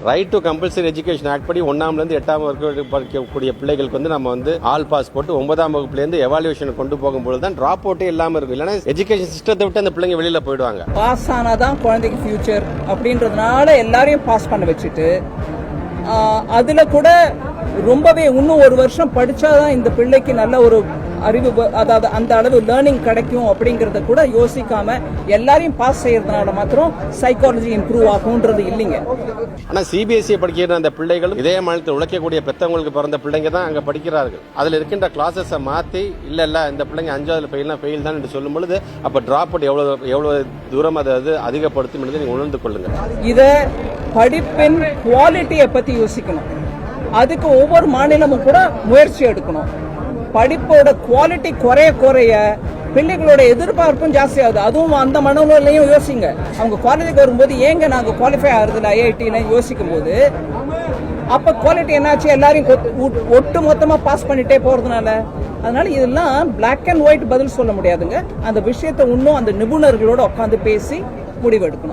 Right to compulsory education act படி 1ஆம்லேருந்து 8ஆம் வகுப்பு படிக்கக்கூடிய பிள்ளைகளுக்கு வந்து நம்ம வந்து ஆல் பாஸ் போட்டு 9ஆம் வகுப்புலேருந்து எவாலுவேஷன் கொண்டு போகும்போது தான் டிராப் அவுட்டே இல்லாமல் இருக்கும். இல்லைன்னா எஜுகேஷன் சிஸ்டத்தை விட்டு அந்த பிள்ளைங்க வெளியில் போயிடுவாங்க. பாஸ் ஆனாதான் குழந்தைக்கு ஃபியூச்சர் அப்படின்றதுனால எல்லாரையும் பாஸ் பண்ண வச்சுட்டு அதுல கூட ரொம்பவே இன்னும் ஒரு வருஷம் படிச்சாதான் இந்த பிள்ளைக்கு நல்ல ஒரு அறிவு, அதாவது அந்த அளவு லேர்னிங் கிடைக்கும் அப்படிங்கறத கூட யோசிக்காம எல்லாரையும் பாஸ் செய்யறதுனால மாத்திரம் சைக்காலஜி இம்ப்ரூவ் ஆகும்ன்றது இல்லைங்க. ஆனா சிபிஎஸ்இ படிக்கிற அந்த பிள்ளைகளும் இதே மாநிலத்தில் உழைக்கக்கூடிய பெற்றவங்களுக்கு பிறந்த பிள்ளைங்க தான் அங்க படிக்கிறார்கள். அதுல இருக்கின்ற கிளாஸஸை மாத்தி இல்ல இந்த பிள்ளைங்க 5ஆவது ஃபெயில் தான் என்று சொல்லும் பொழுது அப்ப டிராப் அவுட் எவ்வளவு தூரம் அதை அதிகப்படுத்தும் என்று நீங்க உணர்ந்து கொள்ளுங்க. இத படிப்பின் குவாலிட்டியை பத்தி யோசிக்கணும். அதுக்கு ஒவ்வொரு மாநிலமும் கூட முயற்சி எடுக்கணும். படிப்போட குவாலிட்டி குறைய பிள்ளைகளோட எதிர்பார்ப்பும் ஜாஸ்தி ஆகுது. அதுவும் அந்த மனநிலையும் யோசிங்க. அவங்க காலேஜுக்கு வரும்போது ஏங்க நாங்க குவாலிஃபை ஆகுறதுல ஐஐடின்னு யோசிக்கும் போது அப்ப குவாலிட்டி என்னாச்சு, எல்லாரையும் ஒட்டு மொத்தமா பாஸ் பண்ணிட்டே போறதுனால. அதனால இதெல்லாம் பிளாக் அண்ட் ஒயிட் பதில் சொல்ல முடியாதுங்க. அந்த விஷயத்தை இன்னும் அந்த நிபுணர்களோட உட்காந்து பேசி முடிவெடுக்கணும்.